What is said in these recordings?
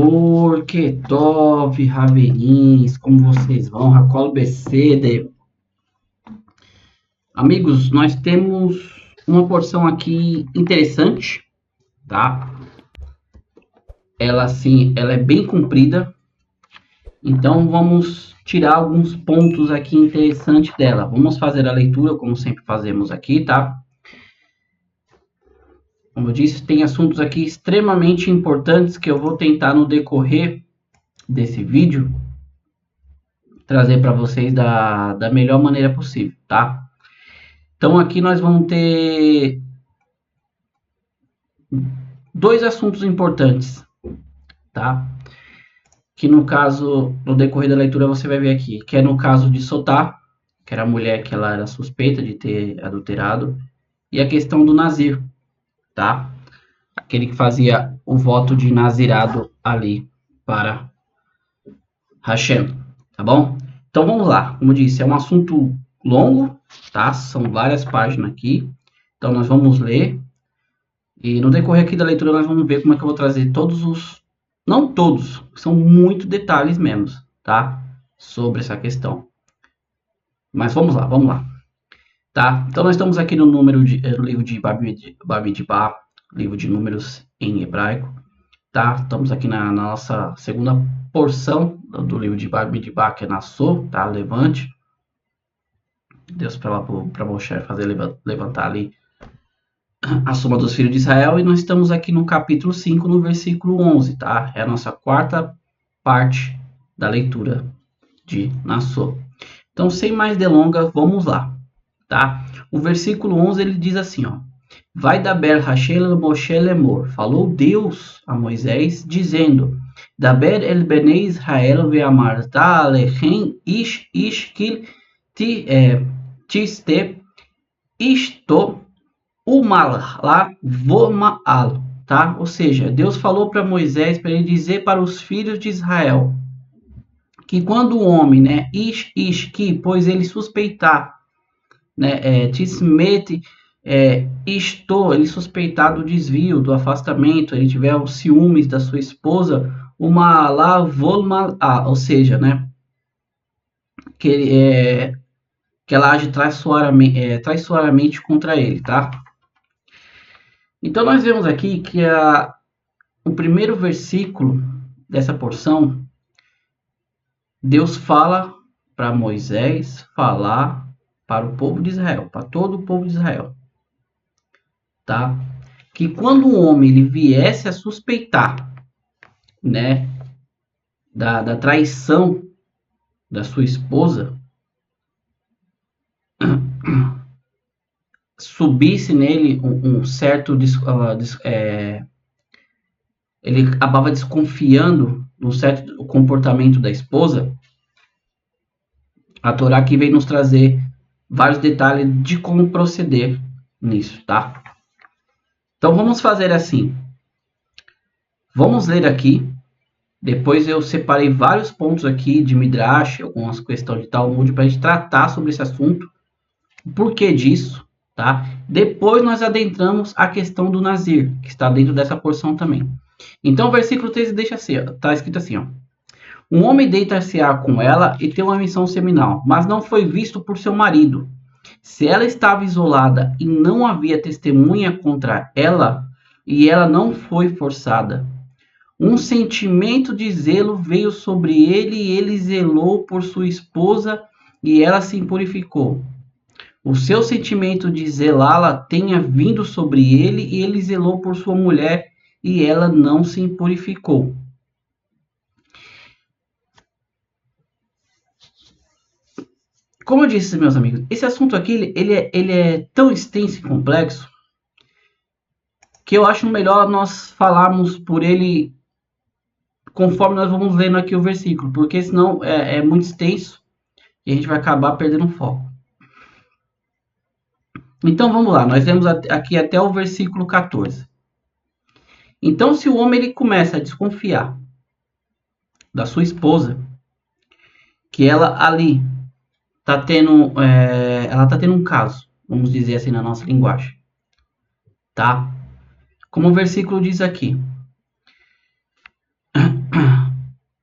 Borketov, Ravenins, como vocês vão? Racolo BC. Amigos, nós temos uma porção aqui interessante, tá? Ela, assim, ela é bem comprida, então vamos tirar alguns pontos aqui interessantes dela. Vamos fazer a leitura, como sempre fazemos aqui, tá? Como eu disse, tem assuntos aqui extremamente importantes que eu vou tentar no decorrer desse vídeo trazer para vocês da melhor maneira possível, tá? Então aqui nós vamos ter dois assuntos importantes, tá? Que no caso, no decorrer da leitura você vai ver aqui, que é no caso de Sotá, que era a mulher que ela era suspeita de ter adulterado, e a questão do Nazir, tá? Aquele que fazia o voto de nazirado ali para Hashem, tá bom? Então vamos lá, como eu disse, é um assunto longo, tá? São várias páginas aqui, então nós vamos ler, e no decorrer aqui da leitura nós vamos ver como é que eu vou trazer todos os, não todos, são muito detalhes mesmo, tá? Sobre essa questão. Mas vamos lá, tá? Então nós estamos aqui no livro de Bamidbar, livro de números em hebraico, tá? Estamos aqui na nossa segunda porção do livro de Bamidbar, que é Nassau, tá? Levante. Deus para Moshe fazer levantar ali a soma dos filhos de Israel, e nós estamos aqui no capítulo 5, no versículo 11, tá? É a nossa quarta parte da leitura de Nassau. Então, sem mais delongas, vamos lá, tá? O versículo 11, ele diz assim, ó: Vai daber Hashem Moshe lemor, falou Deus a Moisés, dizendo: Daber el bnei Israel ve'amarta alechem ish kil tiste isto Umalá Vomaal, tá? Ou seja, Deus falou para Moisés para ele dizer para os filhos de Israel que quando o homem, né, que, pois ele suspeitar, né, tismete, ele suspeitar do desvio, do afastamento, ele tiver os ciúmes da sua esposa, Umalá Vomaal, ou seja, né, que ela age traiçoeiramente contra ele, tá? Então, nós vemos aqui que o primeiro versículo dessa porção, Deus fala para Moisés falar para o povo de Israel, para todo o povo de Israel, tá? Que quando um homem ele viesse a suspeitar, né, da traição da sua esposa, subisse nele um certo ele acabava desconfiando no certo comportamento da esposa, a Torá aqui vem nos trazer vários detalhes de como proceder nisso, tá? Então vamos fazer assim. Vamos ler aqui. Depois eu separei vários pontos aqui de Midrash, algumas questões de Talmud, para a gente tratar sobre esse assunto. O porquê disso, tá? Depois nós adentramos a questão do Nazir, que está dentro dessa porção também. Então o versículo 13 deixa assim, está escrito assim, ó: Um homem deita-se-á com ela e tem uma missão seminal, mas não foi visto por seu marido. Se ela estava isolada e não havia testemunha contra ela, e ela não foi forçada, um sentimento de zelo veio sobre ele e ele zelou por sua esposa e ela se purificou. O seu sentimento de zelá-la tenha vindo sobre ele e ele zelou por sua mulher e ela não se purificou. Como eu disse, meus amigos, esse assunto aqui ele é tão extenso e complexo que eu acho melhor nós falarmos por ele conforme nós vamos lendo aqui o versículo, porque senão é muito extenso e a gente vai acabar perdendo o foco. Então vamos lá, nós vemos aqui até o versículo 14. Então, se o homem ele começa a desconfiar da sua esposa, que ela ali ela tá tendo um caso, vamos dizer assim na nossa linguagem, tá? Como o versículo diz aqui: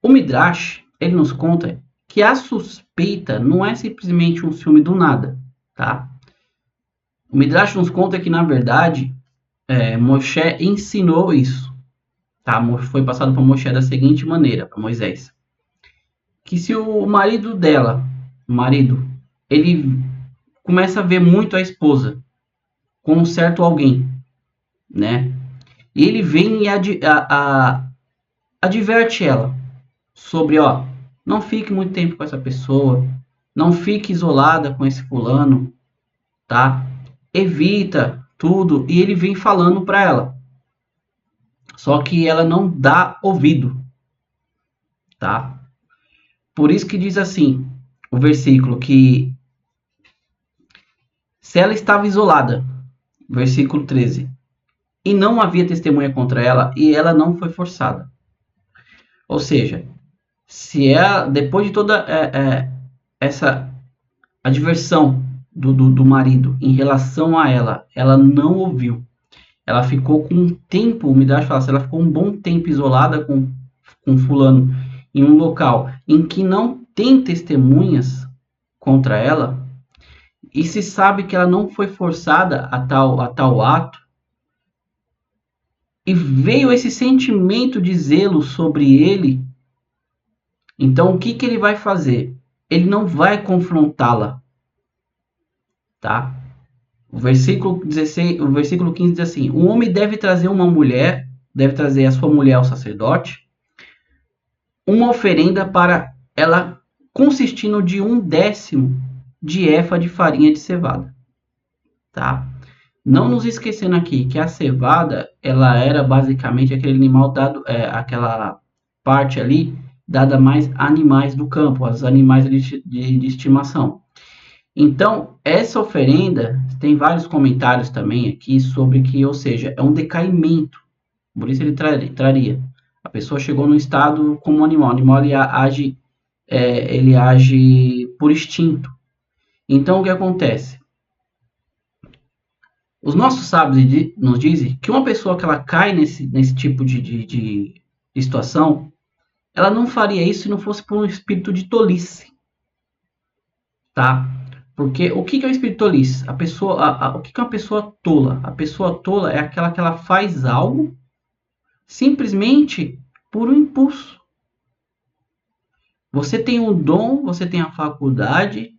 O Midrash, ele nos conta que a suspeita não é simplesmente um ciúme do nada, tá? O Midrash nos conta que, na verdade, Moshe ensinou isso, tá? Foi passado para Moshe da seguinte maneira, para Moisés. Que se o marido dela, ele começa a ver muito a esposa com um certo alguém, né? E ele vem e adverte ela sobre, ó, não fique muito tempo com essa pessoa, não fique isolada com esse fulano, tá? Evita tudo, e ele vem falando para ela. Só que ela não dá ouvido, tá? Por isso que diz assim, o versículo, que se ela estava isolada, versículo 13, e não havia testemunha contra ela, e ela não foi forçada. Ou seja, se ela, depois de toda essa adversão do marido em relação a ela não ouviu. Ela ficou com um tempo, o Midrash fala, ela ficou um bom tempo isolada com fulano em um local em que não tem testemunhas contra ela, e se sabe que ela não foi forçada a tal ato, e veio esse sentimento de zelo sobre ele, então o que ele vai fazer? Ele não vai confrontá-la, tá? O versículo 16, o versículo 15 diz assim: o homem deve trazer a sua mulher ao sacerdote, uma oferenda para ela consistindo de 1/10 de efa de farinha de cevada, tá? Não nos esquecendo aqui que a cevada, ela era basicamente aquele animal dado, aquela parte ali dada mais animais do campo, os animais de estimação. Então, essa oferenda, tem vários comentários também aqui sobre que, ou seja, é um decaimento. Por isso ele traria. A pessoa chegou no estado como um animal. O animal ele age por instinto. Então, o que acontece? Os nossos sábios nos dizem que uma pessoa que ela cai nesse tipo de situação, ela não faria isso se não fosse por um espírito de tolice. Tá? Porque o que é o espírito tolice? O que é uma pessoa tola? A pessoa tola é aquela que ela faz algo simplesmente por um impulso. Você tem um dom, você tem a faculdade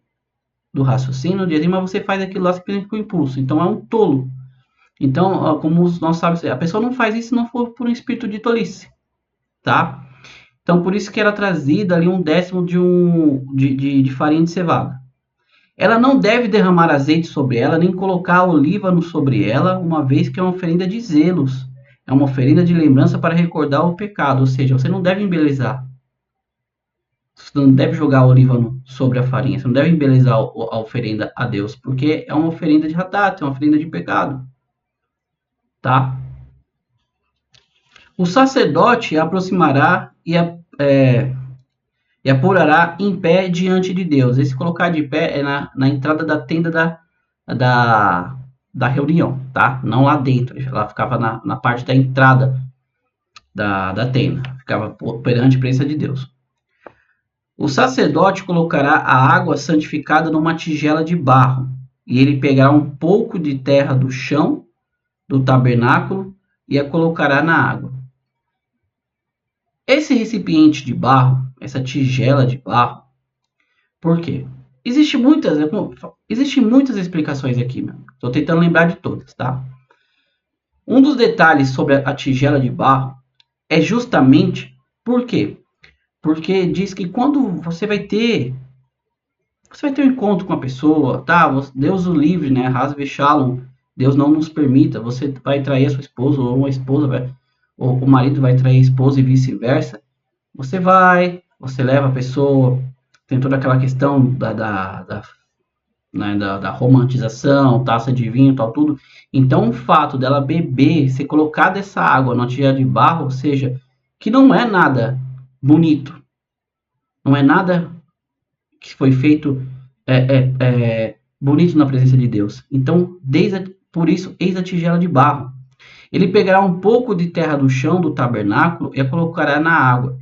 do raciocínio, mas você faz aquilo lá simplesmente por impulso. Então é um tolo. Então, como nós sabemos, a pessoa não faz isso se não for por um espírito de tolice. Tá? Então, por isso que era trazida ali 1/10 de farinha de cevada. Ela não deve derramar azeite sobre ela, nem colocar olíbano sobre ela, uma vez que é uma oferenda de zelos. É uma oferenda de lembrança para recordar o pecado, ou seja, você não deve embelezar. Você não deve jogar olíbano sobre a farinha, você não deve embelezar a oferenda a Deus, porque é uma oferenda de hatat, é uma oferenda de pecado. Tá? O sacerdote aproximará e apurará em pé diante de Deus. Esse colocar de pé é na entrada da tenda da reunião, tá? Não lá dentro, ela ficava na parte da entrada da tenda, ficava perante a presença de Deus. O sacerdote colocará a água santificada numa tigela de barro, e ele pegará um pouco de terra do chão do tabernáculo e a colocará na água. Esse recipiente de barro, essa tigela de barro, por quê? Existem muitas explicações aqui, estou tentando lembrar de todas, tá? Um dos detalhes sobre a tigela de barro é justamente por quê? Porque diz que quando você vai ter um encontro com a pessoa, tá? Deus o livre, né? Hasve Shalom, Deus não nos permita, você vai trair a sua esposa, ou uma esposa ou o marido vai trair a esposa e vice-versa. Você leva a pessoa, tem toda aquela questão da romantização, taça de vinho, tal, tudo. Então, o fato dela beber, ser colocada essa água na tigela de barro, ou seja, que não é nada bonito, não é nada que foi feito bonito na presença de Deus. Então, por isso, eis a tigela de barro. Ele pegará um pouco de terra do chão do tabernáculo e a colocará na água.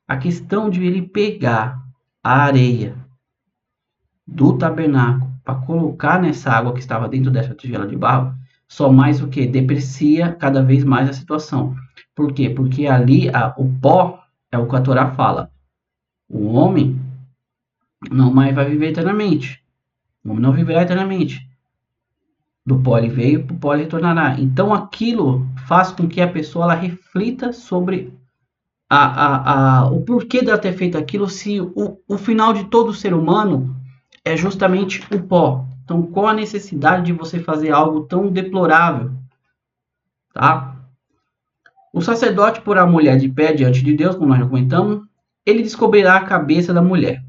A questão de ele pegar a areia do tabernáculo para colocar nessa água que estava dentro dessa tigela de barro, só mais o que? Deprecia cada vez mais a situação. Por quê? Porque ali o pó é o que a Torá fala. O homem não mais vai viver eternamente. O homem não viverá eternamente. Do pó ele veio, para o pó ele retornará. Então aquilo faz com que a pessoa ela reflita sobre o porquê dela ter feito aquilo, se o final de todo ser humano é justamente o pó. Então, qual a necessidade de você fazer algo tão deplorável? Tá? O sacerdote porá a mulher de pé diante de Deus, como nós já comentamos, ele descobrirá a cabeça da mulher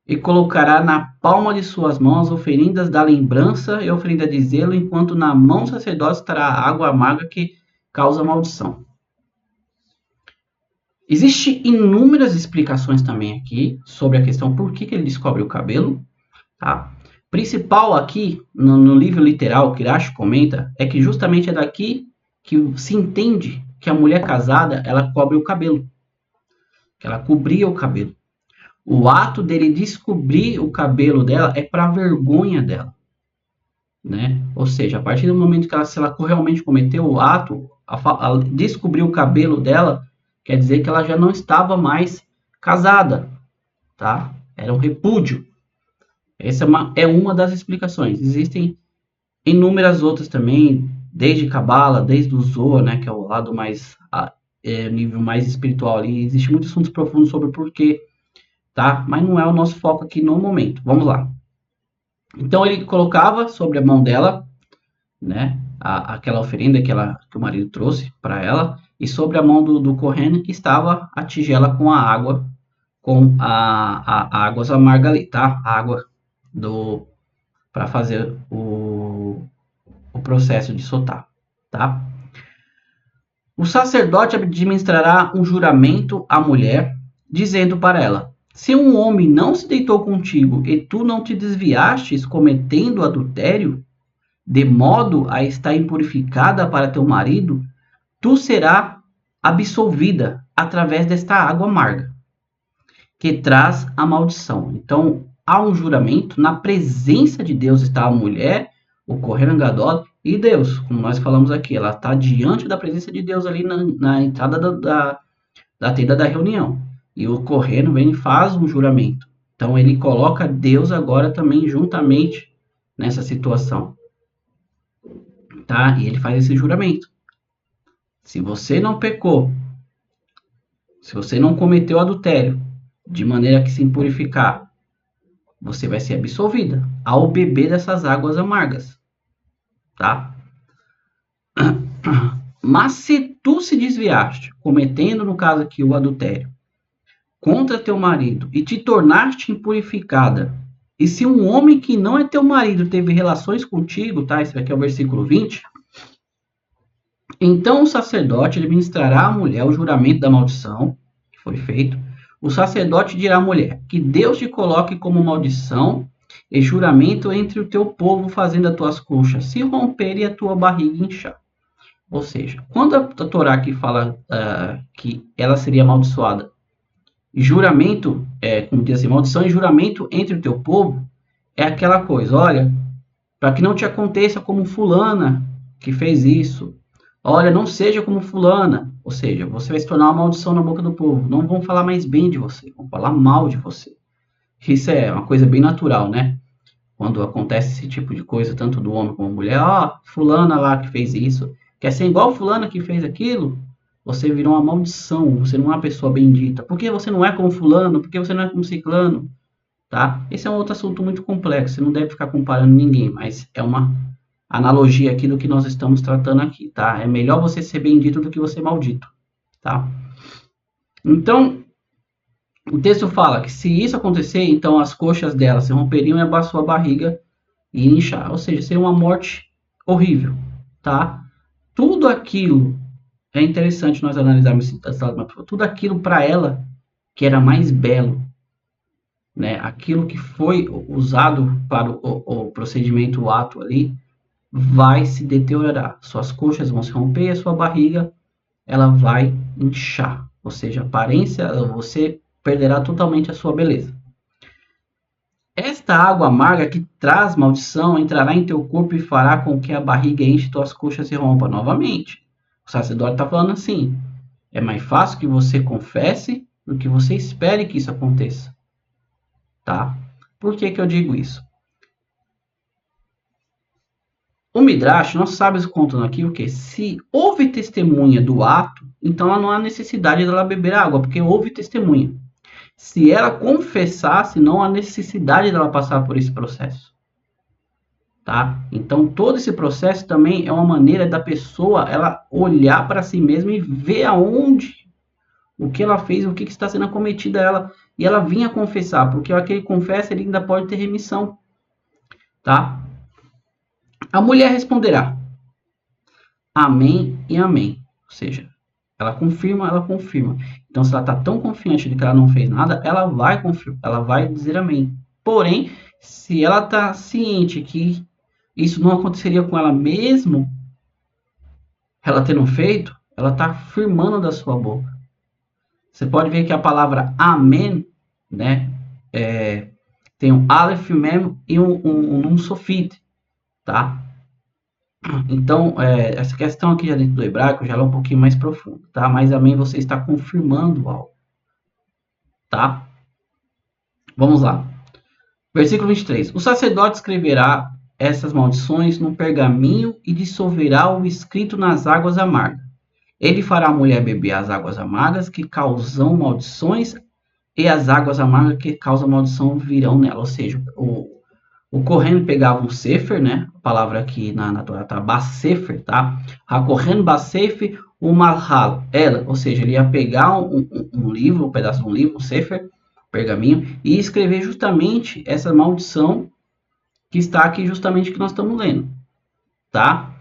e colocará na palma de suas mãos oferendas da lembrança e oferenda de zelo, enquanto na mão do sacerdote estará a água amarga que causa maldição. Existem inúmeras explicações também aqui sobre a questão por que ele descobre o cabelo. Tá? Principal aqui, no livro literal que Irache comenta, é que justamente é daqui que se entende que a mulher casada, ela cobre o cabelo. Que ela cobria o cabelo. O ato dele descobrir o cabelo dela é para vergonha dela. Né? Ou seja, a partir do momento que ela, se ela realmente cometeu o ato, a descobrir o cabelo dela, quer dizer que ela já não estava mais casada. Tá? Era um repúdio. Essa é uma das explicações. Existem inúmeras outras também, desde Cabala, desde o Zohar, né, que é o lado mais nível mais espiritual ali. Existem muitos assuntos profundos sobre o porquê, tá? Mas não é o nosso foco aqui no momento. Vamos lá. Então ele colocava sobre a mão dela, né, aquela oferenda que o marido trouxe para ela, e sobre a mão do Kohen estava a tigela com a água, com a águas amargas ali, tá? A água para fazer o processo de soltar, tá? O sacerdote administrará um juramento à mulher, dizendo para ela: se um homem não se deitou contigo e tu não te desviastes cometendo adultério, de modo a estar impurificada para teu marido, tu serás absolvida através desta água amarga, que traz a maldição. Então, há um juramento, na presença de Deus está a mulher, o Kohen Gadol e Deus, como nós falamos aqui, ela está diante da presença de Deus ali na entrada da tenda da reunião. E o Kohen vem e faz um juramento. Então, ele coloca Deus agora também juntamente nessa situação. Tá? E ele faz esse juramento. Se você não pecou, se você não cometeu adultério, de maneira que se impurificar, você vai ser absolvida ao beber dessas águas amargas, tá? Mas se tu se desviaste, cometendo no caso aqui o adultério, contra teu marido e te tornaste impurificada, e se um homem que não é teu marido teve relações contigo, tá? Esse aqui é o versículo 20. Então o sacerdote administrará à mulher o juramento da maldição que foi feito. O sacerdote dirá à mulher: que Deus te coloque como maldição e juramento entre o teu povo, fazendo as tuas coxas se romper e a tua barriga inchar. Ou seja, quando a Torá aqui fala que ela seria amaldiçoada, juramento, como diz assim, maldição e juramento entre o teu povo, é aquela coisa, olha, para que não te aconteça como fulana que fez isso. Olha, não seja como fulana. Ou seja, você vai se tornar uma maldição na boca do povo. Não vão falar mais bem de você, vão falar mal de você. Isso é uma coisa bem natural, né? Quando acontece esse tipo de coisa, tanto do homem como da mulher. Fulana lá que fez isso. Quer ser igual fulana que fez aquilo? Você virou uma maldição. Você não é uma pessoa bendita. Por que você não é como fulano? Por que você não é como ciclano? Tá? Esse é um outro assunto muito complexo. Você não deve ficar comparando ninguém, mas é uma analogia aqui do que nós estamos tratando aqui, tá? É melhor você ser bendito do que você maldito, tá? Então, o texto fala que se isso acontecer, então as coxas dela se romperiam e a sua barriga ia inchar, ou seja, seria uma morte horrível, tá? Tudo aquilo, é interessante nós analisarmos tudo aquilo para ela que era mais belo, né? Aquilo que foi usado para o procedimento, o ato ali, vai se deteriorar. Suas coxas vão se romper e a sua barriga ela vai inchar. ou seja, aparência, você perderá totalmente a sua beleza. Esta água amarga que traz maldição entrará em teu corpo e fará com que a barriga enche tuas coxas e rompa novamente. O sacerdote está falando assim, é mais fácil que você confesse do que você espere que isso aconteça. Tá? Por que eu digo isso? O Midrash, nossos sábios contam aqui o que? Se houve testemunha do ato, então não há necessidade dela beber água, porque houve testemunha. Se ela confessasse, não há necessidade dela passar por esse processo. Tá? Então, todo esse processo também é uma maneira da pessoa ela olhar para si mesma e ver aonde, o que ela fez, o que está sendo acometido a ela, e ela vinha confessar, porque o que ele confessa, ele ainda pode ter remissão. Tá? A mulher responderá: amém e amém. Ou seja, ela confirma, ela confirma. Então, se ela está tão confiante de que ela não fez nada, ela vai confirmar, ela vai dizer amém. Porém, se ela está ciente que isso não aconteceria com ela mesmo, ela tendo feito, ela está afirmando da sua boca. Você pode ver que a palavra amém, né, tem um aleph mem e um num sofit, tá? Então, essa questão aqui já dentro do hebraico já é um pouquinho mais profunda, tá? Mas amém você está confirmando algo, tá? Vamos lá. Versículo 23. O sacerdote escreverá essas maldições num pergaminho e dissolverá o escrito nas águas amargas. Ele fará a mulher beber as águas amargas que causam maldições e as águas amargas que causam maldição virão nela. Ou seja, o Kohen pegava um sefer, né? A palavra aqui na Torá tá basefer, tá? A Kohen basefer, o malhal, ela. Ou seja, ele ia pegar um livro, um pedaço de um livro, um sefer, pergaminho, e escrever justamente essa maldição que está aqui justamente que nós estamos lendo, tá?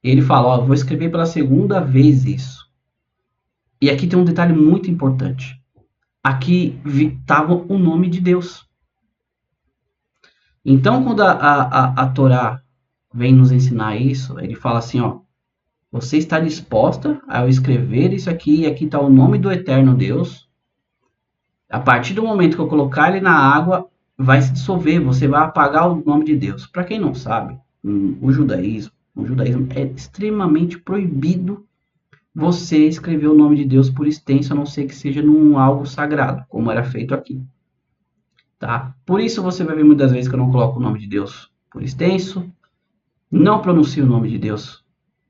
Ele fala, ó, vou escrever pela segunda vez isso. E aqui tem um detalhe muito importante. Aqui estava o nome de Deus. Então, quando a Torá vem nos ensinar isso, ele fala assim, ó, você está disposta a eu escrever isso aqui, e aqui está o nome do eterno Deus. A partir do momento que eu colocar ele na água, vai se dissolver, você vai apagar o nome de Deus. Para quem não sabe, o judaísmo é extremamente proibido você escrever o nome de Deus por extenso, a não ser que seja num algo sagrado, como era feito aqui. Tá? Por isso você vai ver muitas vezes que eu não coloco o nome de Deus por extenso, não pronuncio o nome de Deus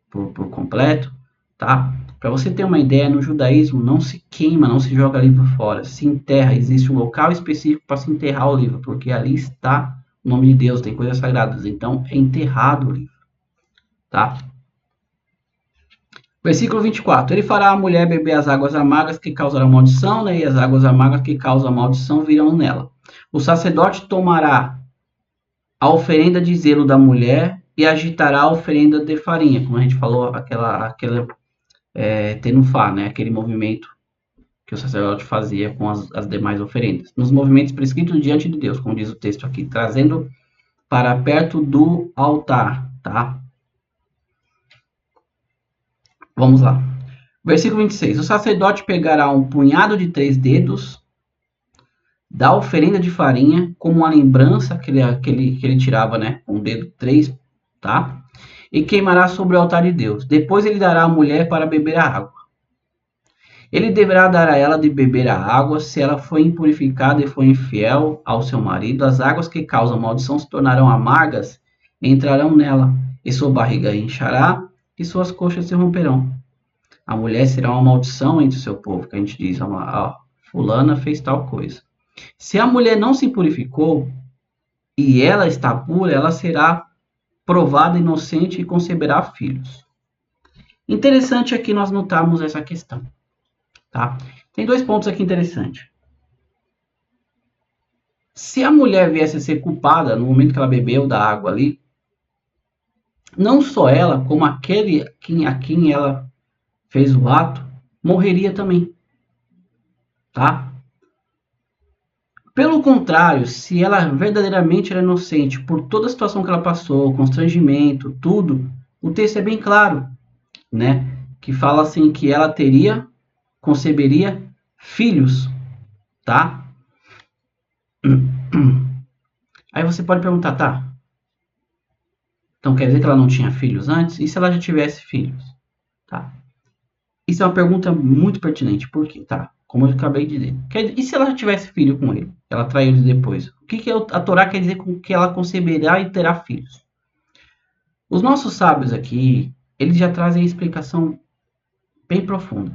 por completo, tá? Para você ter uma ideia, no judaísmo não se queima, não se joga livro fora, se enterra, existe um local específico para se enterrar o livro, porque ali está o nome de Deus, tem coisas sagradas, então é enterrado o livro, tá? Versículo 24. Ele fará a mulher beber as águas amargas que causarão maldição, né? E as águas amargas que causam maldição virão nela. O sacerdote tomará a oferenda de zelo da mulher e agitará a oferenda de farinha, como a gente falou, aquela tenufá, né? Aquele movimento que o sacerdote fazia com as demais oferendas. Nos movimentos prescritos diante de Deus, como diz o texto aqui, trazendo para perto do altar, tá? Vamos lá. Versículo 26. O sacerdote pegará um punhado de 3 dedos da oferenda de farinha, como uma lembrança que ele tirava, né? Com o dedo 3, tá? E queimará sobre o altar de Deus. Depois ele dará à mulher para beber a água. Ele deverá dar a ela de beber a água, se ela for impurificada e for infiel ao seu marido, as águas que causam maldição se tornarão amargas e entrarão nela, e sua barriga inchará e suas coxas se romperão. A mulher será uma maldição entre o seu povo, que a gente diz, fulana fez tal coisa. Se a mulher não se purificou e ela está pura, ela será provada inocente e conceberá filhos. Interessante aqui nós notarmos essa questão. Tá? Tem 2 pontos aqui interessantes. Se a mulher viesse a ser culpada no momento que ela bebeu da água ali, não só ela, como aquele a quem ela fez o ato, morreria também. Tá? Pelo contrário, se ela verdadeiramente era inocente por toda a situação que ela passou, constrangimento, tudo, o texto é bem claro, né? Que fala assim que ela teria conceberia filhos, tá? Aí você pode perguntar, tá? Então quer dizer que ela não tinha filhos antes? E se ela já tivesse filhos? Tá? Isso é uma pergunta muito pertinente. Por quê? Tá? Como eu acabei de dizer. E se ela já tivesse filho com ele? Ela traiu ele depois. O que a Torá quer dizer com que ela conceberá e terá filhos? Os nossos sábios aqui, eles já trazem a explicação bem profunda.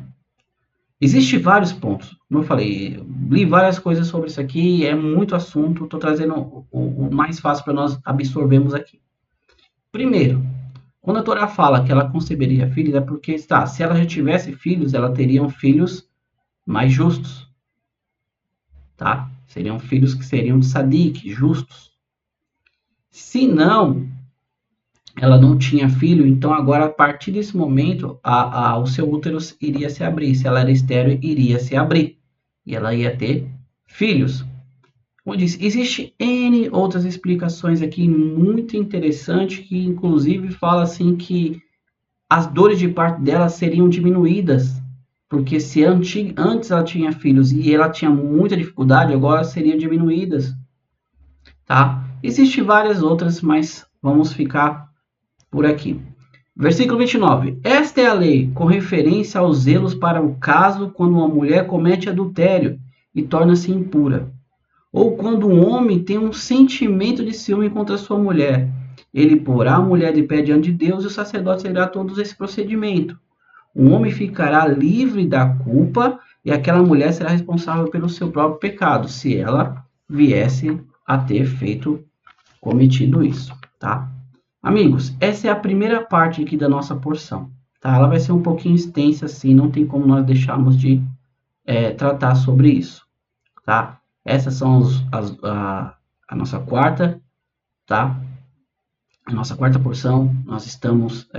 Existem vários pontos. Como eu falei, li várias coisas sobre isso aqui, é muito assunto, estou trazendo o mais fácil para nós absorvermos aqui. Primeiro, quando a Torá fala que ela conceberia filhos, é porque, tá, se ela já tivesse filhos, ela teria filhos mais justos, tá? Seriam filhos que seriam de sadik, justos. Se não, ela não tinha filho, então agora, a partir desse momento, o seu útero iria se abrir. Se ela era estéril, iria se abrir. E ela ia ter filhos. Como eu disse, existe N outras explicações aqui muito interessantes, que inclusive fala assim que as dores de parto dela seriam diminuídas, porque se antes ela tinha filhos e ela tinha muita dificuldade, agora seriam diminuídas, tá? Existem várias outras, mas vamos ficar por aqui. Versículo 29. Esta é a lei com referência aos zelos para o caso quando uma mulher comete adultério e torna-se impura, ou quando um homem tem um sentimento de ciúme contra sua mulher. Ele porá a mulher de pé diante de Deus e o sacerdote seguirá todo esse procedimento. O homem ficará livre da culpa e aquela mulher será responsável pelo seu próprio pecado, se ela viesse a ter cometido isso, tá? Amigos, essa é a primeira parte aqui da nossa porção, tá? Ela vai ser um pouquinho extensa, assim, não tem como nós deixarmos de tratar sobre isso, tá? Essas são a nossa quarta, tá? A nossa quarta porção, nós estamos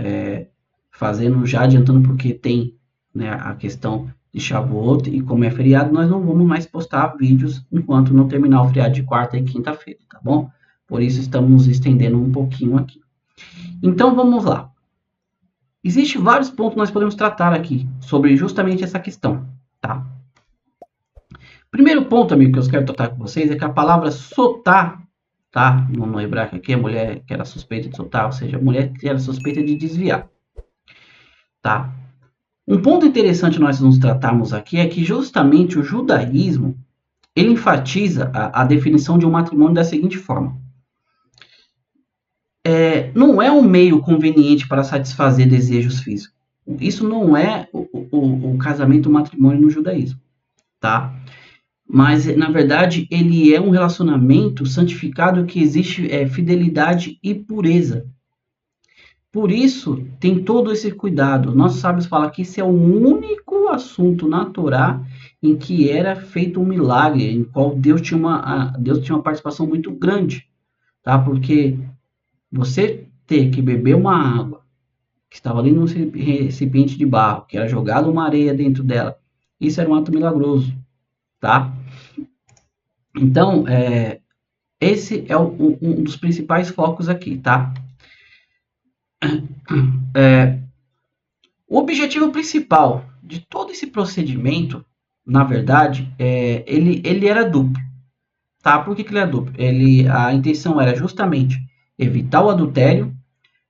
fazendo, já adiantando, porque tem, né, a questão de Shavuot, e como é feriado, nós não vamos mais postar vídeos enquanto não terminar o feriado de quarta e quinta-feira, tá bom? Por isso estamos estendendo um pouquinho aqui. Então vamos lá. Existem vários pontos que nós podemos tratar aqui sobre justamente essa questão, tá? Primeiro ponto, amigo, que eu quero tratar com vocês é que a palavra sotá, tá? No hebraico aqui, a mulher que era suspeita de soltar, ou seja, a mulher que era suspeita de desviar, tá? Um ponto interessante nós nos tratarmos aqui é que justamente o judaísmo, ele enfatiza a definição de um matrimônio da seguinte forma. Não é um meio conveniente para satisfazer desejos físicos. Isso não é o casamento, o matrimônio no judaísmo, tá? Mas, na verdade, ele é um relacionamento santificado que existe fidelidade e pureza. Por isso, tem todo esse cuidado. Nossos sábios falam que esse é o único assunto na Torá em que era feito um milagre, em qual Deus tinha uma participação muito grande, tá? Porque você ter que beber uma água que estava ali num recipiente de barro, que era jogada uma areia dentro dela, isso era um ato milagroso, tá? Então, esse é um dos principais focos aqui, tá? O objetivo principal de todo esse procedimento, na verdade, ele era duplo, tá? Por que ele era duplo? A intenção era justamente evitar o adultério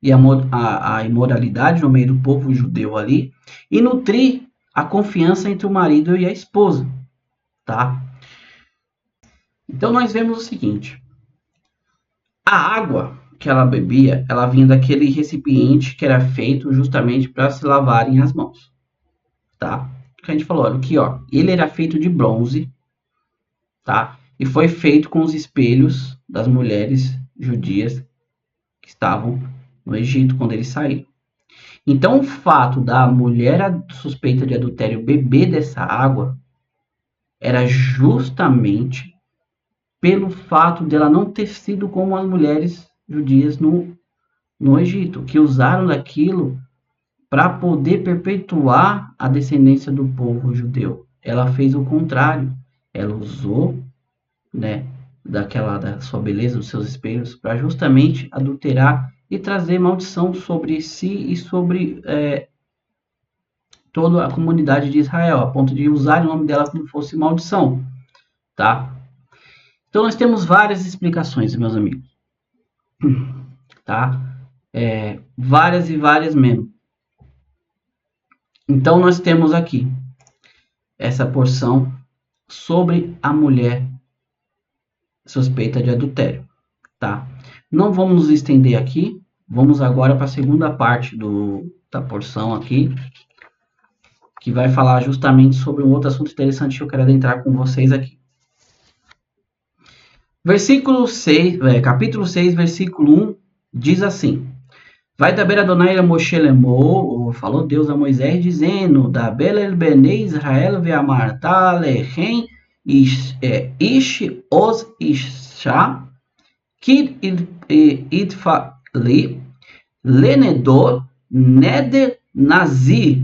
e a imoralidade no meio do povo judeu ali e nutrir a confiança entre o marido e a esposa, tá? Então nós vemos o seguinte: a água que ela bebia, ela vinha daquele recipiente que era feito justamente para se lavarem as mãos, tá? Que a gente falou, olha aqui, ó, ele era feito de bronze, tá? E foi feito com os espelhos das mulheres judias que estavam no Egito quando eles saíram. Então, o fato da mulher suspeita de adultério beber dessa água era justamente pelo fato dela não ter sido como as mulheres judias no Egito, que usaram daquilo para poder perpetuar a descendência do povo judeu. Ela fez o contrário. Ela usou, né, da sua beleza, dos seus espelhos, para justamente adulterar e trazer maldição sobre si e sobre toda a comunidade de Israel, a ponto de usar o nome dela como fosse maldição, tá? Então nós temos várias explicações, meus amigos, tá? Várias e várias mesmo. Então nós temos aqui essa porção sobre a mulher suspeita de adultério, tá? Não vamos nos estender aqui, vamos agora para a segunda parte da porção aqui, que vai falar justamente sobre um outro assunto interessante que eu quero adentrar com vocês aqui. Versículo 6, capítulo 6, versículo 1, diz assim: Vai da beira Adonai a Moshe lemou, falou Deus a Moisés, dizendo: Da bela el bene Israel ve'amarta lechem ish os isha kid idfali lenedor neder nazir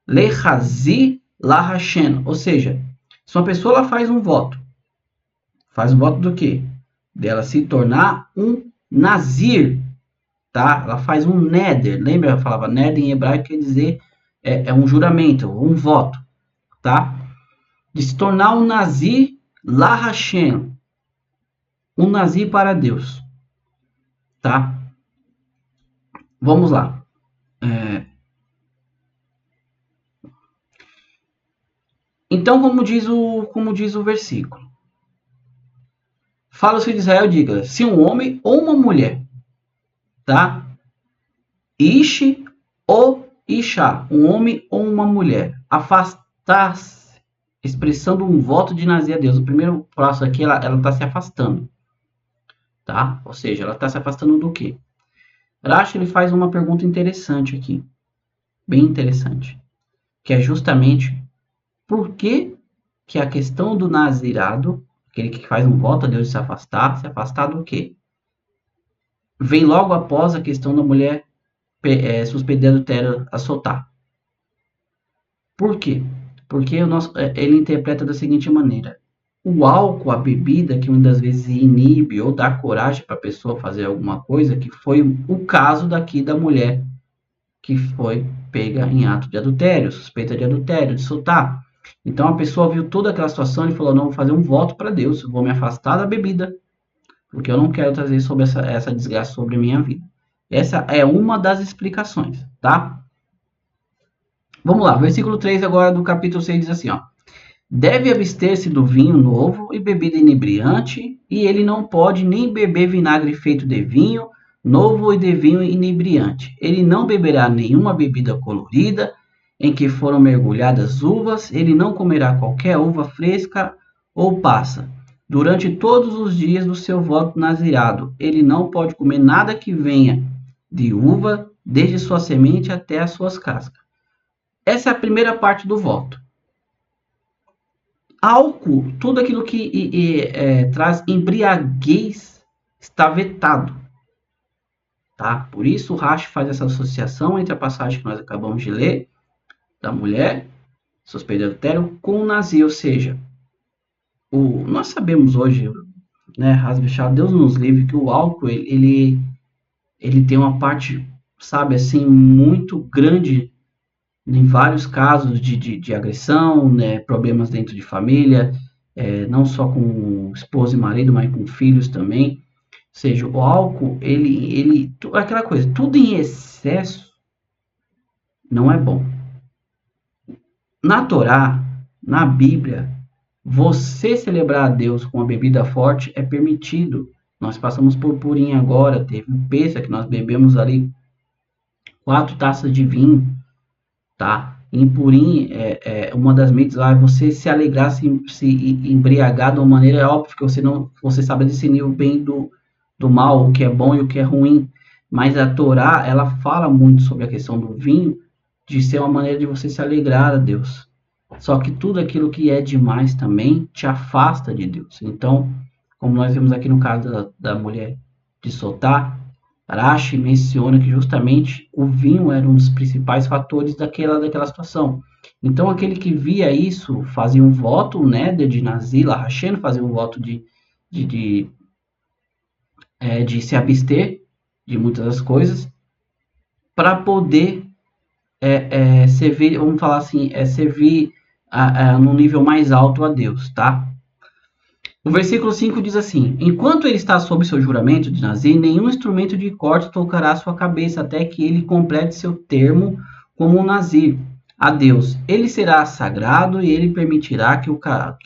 lechazi lahashen. Ou seja, se uma pessoa ela faz um voto do quê? Dela se tornar um nazir, tá? Ela faz um neder, lembra? Eu falava neder em hebraico quer dizer um juramento, um voto, tá? De se tornar um nazir la Hashem, um nazir para Deus, tá? Vamos lá. Então, como diz o versículo, fala o filho de Israel, diga, se um homem ou uma mulher, tá? Ishi ou Isha, um homem ou uma mulher, afastar-se, expressando um voto de nazir a Deus. O primeiro passo aqui, ela está se afastando, tá? Ou seja, ela está se afastando do quê? Rashi, ele faz uma pergunta interessante aqui, bem interessante, que é justamente por que a questão do nazirado, aquele que faz um voto a Deus de se afastar do quê? Vem logo após a questão da mulher suspeita de adultério a soltar. Por quê? Porque ele interpreta da seguinte maneira: o álcool, a bebida, que muitas vezes inibe ou dá coragem para a pessoa fazer alguma coisa, que foi o caso daqui da mulher que foi pega em ato de adultério, suspeita de adultério, de soltar. Então a pessoa viu toda aquela situação e falou: não, vou fazer um voto para Deus, vou me afastar da bebida, porque eu não quero trazer sobre essa desgraça sobre a minha vida. Essa é uma das explicações, tá? Vamos lá, versículo 3 agora do capítulo 6 diz assim, ó. Deve abster-se do vinho novo e bebida inebriante, e ele não pode nem beber vinagre feito de vinho novo e de vinho inebriante. Ele não beberá nenhuma bebida colorida em que foram mergulhadas uvas, ele não comerá qualquer uva fresca ou passa. Durante todos os dias do seu voto nazirado, ele não pode comer nada que venha de uva, desde sua semente até as suas cascas. Essa é a primeira parte do voto. Álcool, tudo aquilo que traz embriaguez está vetado. Tá? Por isso o Rashi faz essa associação entre a passagem que nós acabamos de ler, da mulher, suspeita de adultério, com o nazir, ou seja, nós sabemos hoje, né, Deus nos livre, que o álcool, ele tem uma parte, sabe, assim, muito grande em vários casos de agressão, né, problemas dentro de família, não só com esposa e marido, mas com filhos também. Ou seja, o álcool, aquela coisa, tudo em excesso não é bom. Na Torá, na Bíblia, você celebrar a Deus com uma bebida forte é permitido. Nós passamos por Purim agora, teve um Pêssega que nós bebemos ali 4 taças de vinho, tá? Em Purim, uma das mitzvahs é você se alegrar, se embriagar de uma maneira óbvia, que você sabe discernir o bem do mal, o que é bom e o que é ruim. Mas a Torá, ela fala muito sobre a questão do vinho, de ser uma maneira de você se alegrar a Deus. Só que tudo aquilo que é demais também te afasta de Deus. Então, como nós vemos aqui no caso da mulher de Sotá, Rashi menciona que justamente o vinho era um dos principais fatores daquela situação. Então, aquele que via isso fazia um voto, né, de Nazir, Hashem fazia um voto de se abster de muitas das coisas para poder servir, vamos falar assim, servir no nível mais alto a Deus, tá? O versículo 5 diz assim: Enquanto ele está sob seu juramento de Nazir, nenhum instrumento de corte tocará sua cabeça, até que ele complete seu termo como um Nazir a Deus. Ele será sagrado e ele permitirá que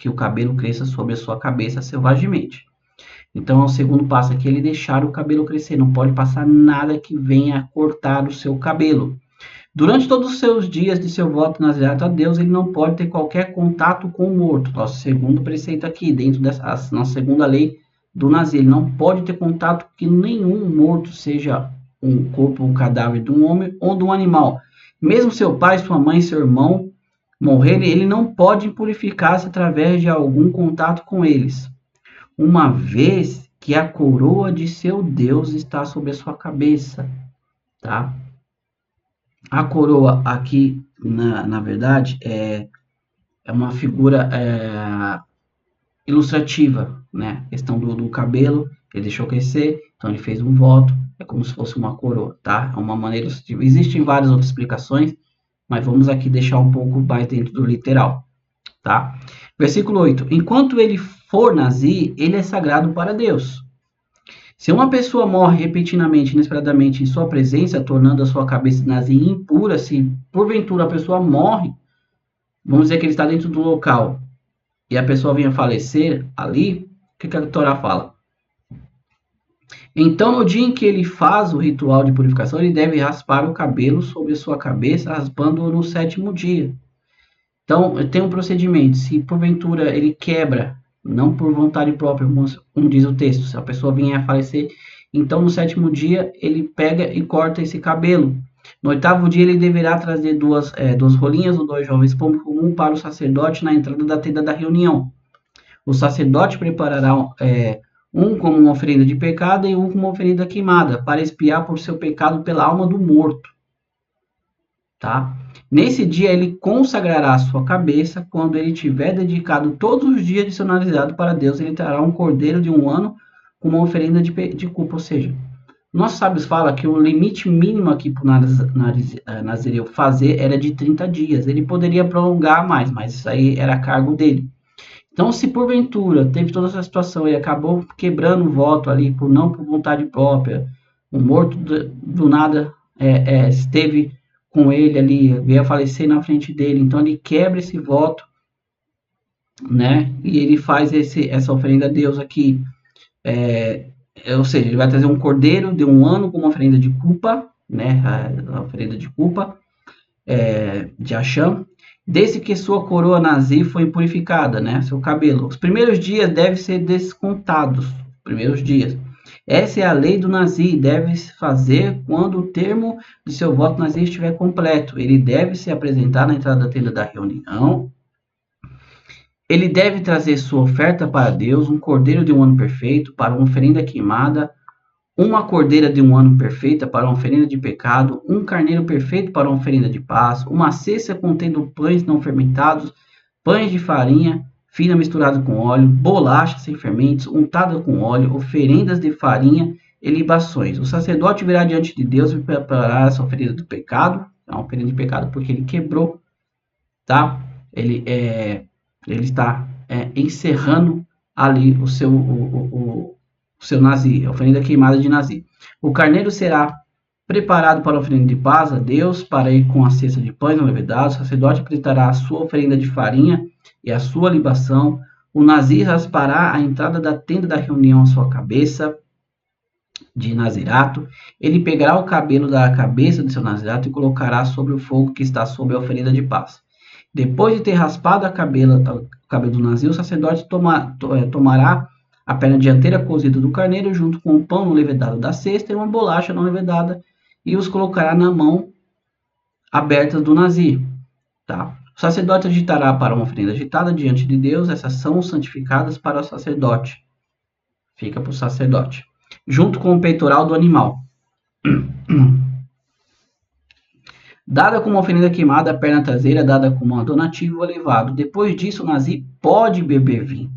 o cabelo cresça sobre a sua cabeça selvagemente. Então, o segundo passo aqui é ele deixar o cabelo crescer. Não pode passar nada que venha cortar o seu cabelo. Durante todos os seus dias de seu voto nazireato a Deus, ele não pode ter qualquer contato com o morto. Nosso segundo preceito aqui, dentro dessa nossa segunda lei do Nazir, ele não pode ter contato com nenhum morto, seja um corpo, um cadáver de um homem ou de um animal. Mesmo seu pai, sua mãe, seu irmão morrerem, ele não pode purificar-se através de algum contato com eles, uma vez que a coroa de seu Deus está sobre a sua cabeça, tá? A coroa aqui, na verdade, é uma figura ilustrativa, né? A questão do cabelo, ele deixou crescer, então ele fez um voto, é como se fosse uma coroa, tá? É uma maneira ilustrativa. Existem várias outras explicações, mas vamos aqui deixar um pouco mais dentro do literal, tá? Versículo 8. Enquanto ele for nazir, ele é sagrado para Deus. Se uma pessoa morre repentinamente, inesperadamente em sua presença, tornando a sua cabeça nazir impura, se porventura a pessoa morre, vamos dizer que ele está dentro do local e a pessoa vem a falecer ali, o que a Torá fala? Então, no dia em que ele faz o ritual de purificação, ele deve raspar o cabelo sobre a sua cabeça, raspando-o no 7º dia. Então, tem um procedimento. Se porventura ele quebra, não por vontade própria, como diz o texto, se a pessoa vier a falecer, então no 7º dia ele pega e corta esse cabelo. No 8º dia ele deverá trazer duas rolinhas ou 2 jovens pombos comuns para o sacerdote na entrada da tenda da reunião. O sacerdote preparará um como uma oferenda de pecado e um como uma oferenda queimada, para expiar por seu pecado pela alma do morto. Tá? Nesse dia ele consagrará a sua cabeça. Quando ele tiver dedicado todos os dias de seu nazireado para Deus, ele trará um cordeiro de 1 ano com uma oferenda de culpa. Ou seja, nossos sábios falam que o limite mínimo aqui para o nazireu fazer era de 30 dias. Ele poderia prolongar mais, mas isso aí era a cargo dele. Então, se porventura teve toda essa situação e acabou quebrando o voto ali por vontade própria, o morto do nada esteve com ele ali, veio a falecer na frente dele, então ele quebra esse voto, né? E ele faz essa oferenda a Deus aqui, ou seja, ele vai trazer um cordeiro de 1 ano com uma oferenda de culpa, né? A oferenda de culpa de Hashem, desde que sua coroa nazir foi purificada, né? Seu cabelo. Os primeiros dias devem ser descontados, primeiros dias. Essa é a lei do nazir, deve se fazer quando o termo de seu voto nazir estiver completo. Ele deve se apresentar na entrada da tenda da reunião. Ele deve trazer sua oferta para Deus, um cordeiro de 1 ano perfeito para uma oferenda queimada, uma cordeira de 1 ano perfeita para uma oferenda de pecado, um carneiro perfeito para uma oferenda de paz, uma cesta contendo pães não fermentados, pães de farinha fina misturada com óleo, bolacha sem fermentos, untada com óleo, oferendas de farinha e libações. O sacerdote virá diante de Deus e preparará essa oferenda do pecado, é uma oferenda de pecado porque ele quebrou, tá? Ele está encerrando ali o seu nazir, a oferenda queimada de nazir. O carneiro será preparado para a oferenda de paz a Deus, para ir com a cesta de pães não levedados. O sacerdote apresentará a sua oferenda de farinha e a sua libação. O nazir raspará a entrada da tenda da reunião a sua cabeça de nazirato. Ele pegará o cabelo da cabeça de seu nazirato e colocará sobre o fogo que está sobre a oferenda de paz. Depois de ter raspado o cabelo do nazir, o sacerdote tomará a perna dianteira cozida do carneiro, junto com o pão não levedado da cesta e uma bolacha não levedada, e os colocará na mão aberta do nazir. Tá? O sacerdote agitará para uma oferenda agitada diante de Deus. Essas são santificadas para o sacerdote. Fica para o sacerdote. Junto com o peitoral do animal. Dada como oferenda queimada, a perna traseira dada como um donativo elevado. Depois disso, o nazir pode beber vinho.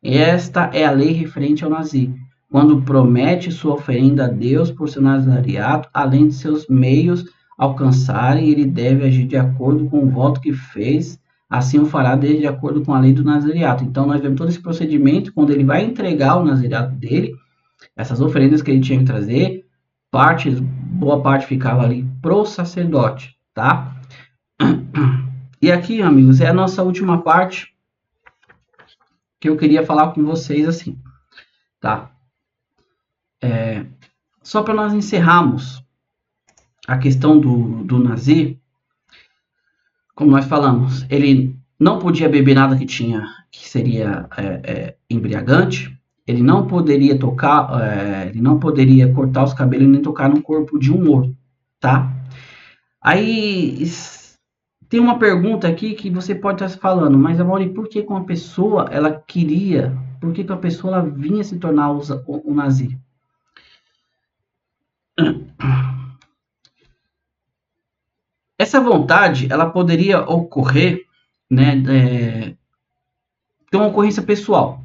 Esta é a lei referente ao nazir, quando promete sua oferenda a Deus por seu nazariato, além de seus meios alcançarem, ele deve agir de acordo com o voto que fez, assim o fará de acordo com a lei do nazareato. Então, nós vemos todo esse procedimento, quando ele vai entregar o nazareato dele, essas oferendas que ele tinha que trazer, boa parte ficava ali pro sacerdote, tá? E aqui, amigos, é a nossa última parte que eu queria falar com vocês assim, tá? Só para nós encerrarmos a questão do Nazir, como nós falamos, ele não podia beber nada que seria embriagante, ele não poderia tocar, ele não poderia cortar os cabelos nem tocar no corpo de um morto, tá? Aí tem uma pergunta aqui que você pode estar falando, mas Amaury, por que uma pessoa ela queria, por que a pessoa ela vinha se tornar o Nazir? Essa vontade ela poderia ocorrer, né, ter uma ocorrência pessoal,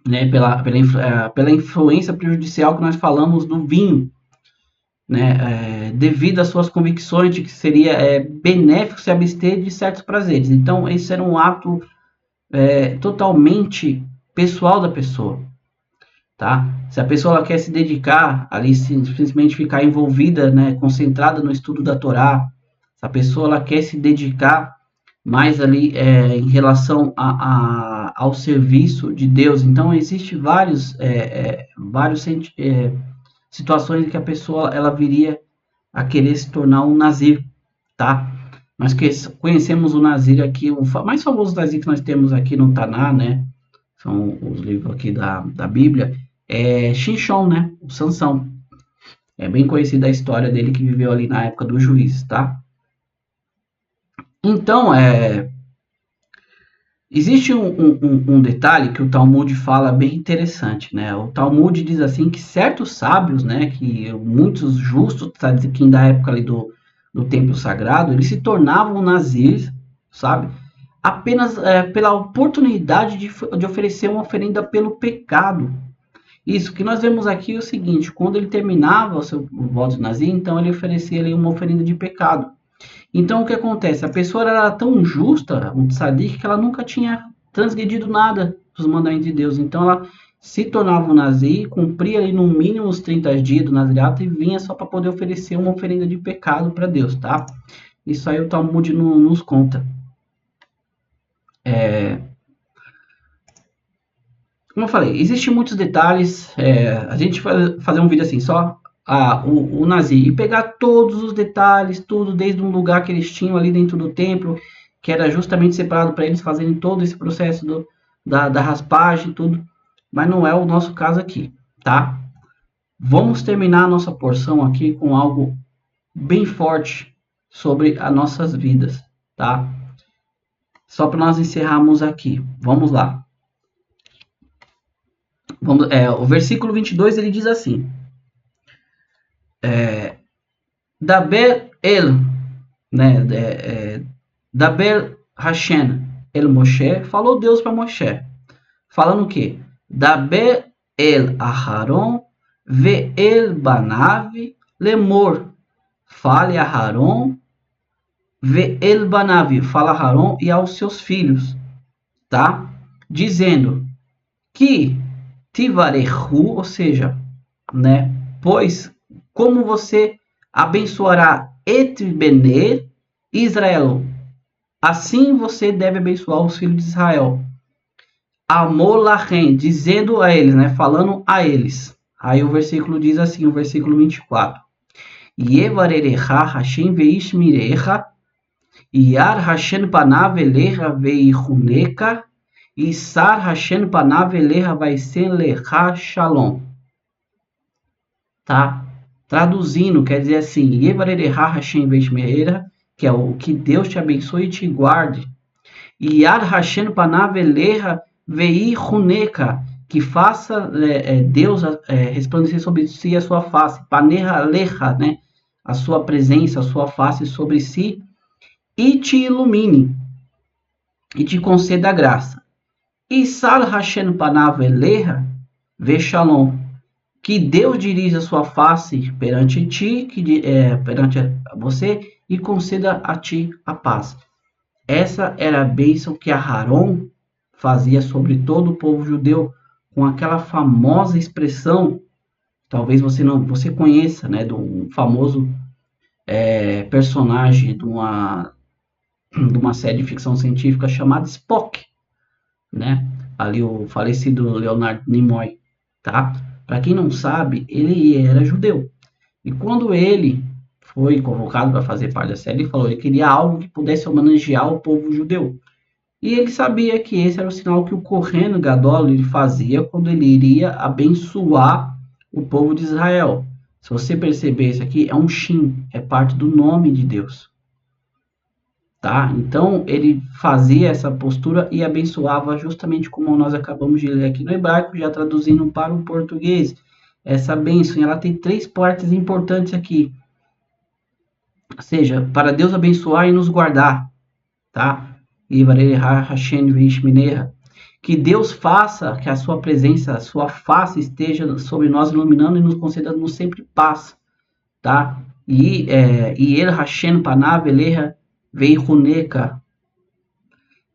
né, pela influência prejudicial que nós falamos do vinho, né, devido às suas convicções de que seria benéfico se abster de certos prazeres. Então, esse era um ato totalmente pessoal da pessoa, tá? Se a pessoa ela quer se dedicar ali, simplesmente ficar envolvida, né, concentrada no estudo da Torá, se a pessoa ela quer se dedicar mais ali em relação ao serviço de Deus, então existe vários situações em que a pessoa ela viria a querer se tornar um nazir, tá? Nós conhecemos o nazir aqui, o mais famoso nazir que nós temos aqui no Taná, né? São os livros aqui da Bíblia, é Shinshon, né? O Sansão. É bem conhecida a história dele que viveu ali na época dos juízes, tá? Então, existe um detalhe que o Talmud fala bem interessante, né? O Talmud diz assim que certos sábios, né, que muitos justos, que da época ali do templo sagrado, eles se tornavam nazir, sabe? Apenas pela oportunidade de oferecer uma oferenda pelo pecado. Isso que nós vemos aqui é o seguinte: quando ele terminava o seu voto de nazir, então ele oferecia ali uma oferenda de pecado. Então, o que acontece? A pessoa era tão justa, um tzadik, que ela nunca tinha transgredido nada dos mandamentos de Deus. Então, ela se tornava um nazir, cumpria ali no mínimo os 30 dias do nazireato e vinha só para poder oferecer uma oferenda de pecado para Deus, tá? Isso aí o Talmud nos conta. Como eu falei, existem muitos detalhes. A gente vai fazer um vídeo assim, só o Nazir, e pegar todos os detalhes, tudo, desde um lugar que eles tinham ali dentro do templo, que era justamente separado para eles fazerem todo esse processo da raspagem e tudo. Mas não é o nosso caso aqui, tá? Vamos terminar a nossa porção aqui com algo bem forte sobre as nossas vidas, tá? Só para nós encerrarmos aqui. Vamos lá. O versículo 22 ele diz assim: Daber el, né, Daber Hashem el Moshe, falou Deus para Moshe, falando o quê? Daber el Aharon ve el Banav lemor, fale a Aharon ve el Banav, fala a Aharon e aos seus filhos, tá? Dizendo que Tivarehu, ou seja, né? Pois como você abençoará et bener Israel, assim você deve abençoar os filhos de Israel. Amor lachem, dizendo a eles, né? Falando a eles. Aí o versículo diz assim, o versículo 24. Yevarerecha Hashem veishmirecha, Yar Hashem panav elecha veichuneka, Isar Hashem panav elecha vaisen lecha shalom. Tá? Traduzindo, quer dizer assim, Yevarerecha Hashem veishmirecha, que é o que Deus te abençoe e te guarde. Yar Hashem panav elecha veichuneka, que faça Deus resplandecer sobre si a sua face. Paneha lecha, né? A sua presença, a sua face sobre si, e te ilumine, e te conceda graça. E Sar Hashem panav elecha ve shalom, que Deus dirija sua face perante ti, perante você, e conceda a ti a paz. Essa era a bênção que Aharon fazia sobre todo o povo judeu, com aquela famosa expressão, talvez você conheça, né, de um famoso personagem de uma série de ficção científica chamada Spock, né? Ali o falecido Leonard Nimoy, tá? Para quem não sabe, ele era judeu. E quando ele foi convocado para fazer parte da série, ele falou que ele queria algo que pudesse homenagear o povo judeu. E ele sabia que esse era o sinal que o Kohen Gadol ele fazia quando ele iria abençoar o povo de Israel. Se você perceber, isso aqui é um Shin, é parte do nome de Deus. Tá? Então ele fazia essa postura e abençoava justamente como nós acabamos de ler aqui no hebraico, já traduzindo para o português. Essa bênção, ela tem 3 partes importantes aqui. Ou seja, para Deus abençoar e nos guardar, tá? Que Deus faça que a sua presença, a sua face esteja sobre nós, iluminando e nos concedendo sempre paz, tá? E El Hashem Panav Eleha Veihuneka,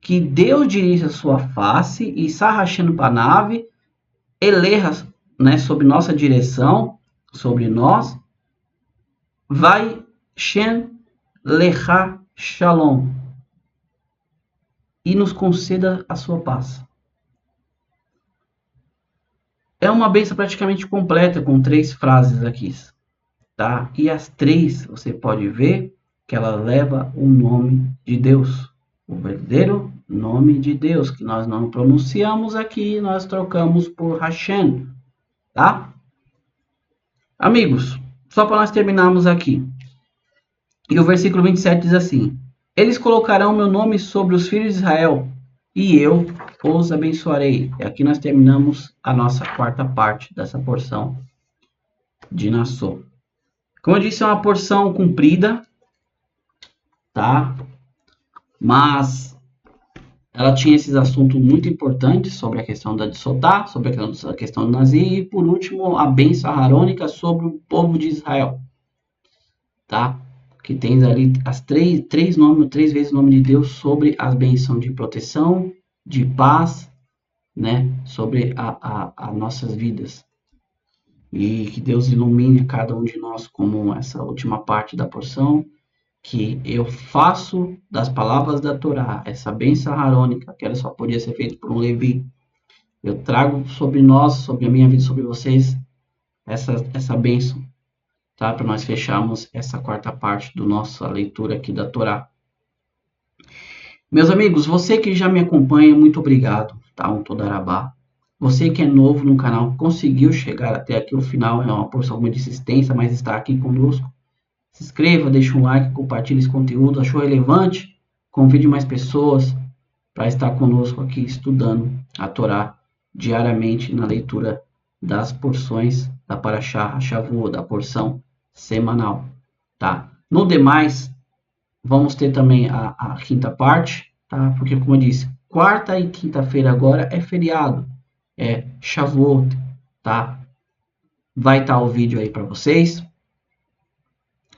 que Deus dirija a sua face e Sarracheno Panav Eleha, né, sob nossa direção, sobre nós, vai Shen Lecha Shalom, e nos conceda a sua paz. É uma bênção praticamente completa, com 3 frases aqui, tá? E as 3, você pode ver que ela leva o nome de Deus, o verdadeiro nome de Deus, que nós não pronunciamos aqui, nós trocamos por Hashem, tá? Amigos, só para nós terminarmos aqui. E o versículo 27 diz assim: eles colocarão meu nome sobre os filhos de Israel, e eu os abençoarei. E aqui nós terminamos a nossa 4ª parte dessa porção de Nassau. Como eu disse, é uma porção comprida, tá? Mas ela tinha esses assuntos muito importantes sobre a questão da Sotá, sobre a questão do Nazir e, por último, a bênção arônica sobre o povo de Israel, tá? Que tem ali as 3 vezes o nome de Deus sobre as bênçãos de proteção, de paz, né? Sobre as nossas vidas. E que Deus ilumine cada um de nós, como essa última parte da porção, que eu faço das palavras da Torá, essa bênção arônica, que ela só podia ser feita por um Levi. Eu trago sobre nós, sobre a minha vida, sobre vocês, essa bênção, tá? Para nós fecharmos essa 4ª parte da nossa leitura aqui da Torá. Meus amigos, você que já me acompanha, muito obrigado, tá? Um Todarabá. Você que é novo no canal, conseguiu chegar até aqui o final, é uma porção muito extensa, mas está aqui conosco. Se inscreva, deixe um like, compartilhe esse conteúdo. Achou relevante? Convide mais pessoas para estar conosco aqui estudando a Torá diariamente na leitura das porções da Parashá Shavuot, da porção semanal, tá? No demais, vamos ter também a 5ª parte, tá? Porque, como eu disse, 4ª e 5ª-feira agora é feriado, é Shavuot, tá? Vai estar o vídeo aí para vocês,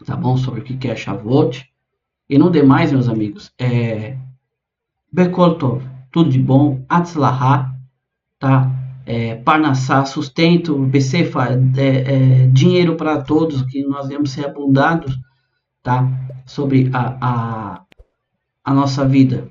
tá bom? Sobre o que é Shavuot. E no demais, meus amigos, Bekol Tov, tudo de bom, Atzlahá, tá? Parnassá, sustento, Becefa, dinheiro para todos, que nós vamos ser abundados, tá? Sobre a nossa vida,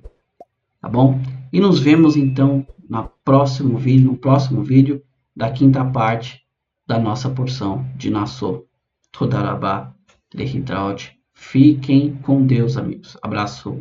tá bom? E nos vemos então no próximo vídeo da 5ª parte da nossa porção de Nassau. Todarabá, Lehitraot. Fiquem com Deus, amigos. Abraço.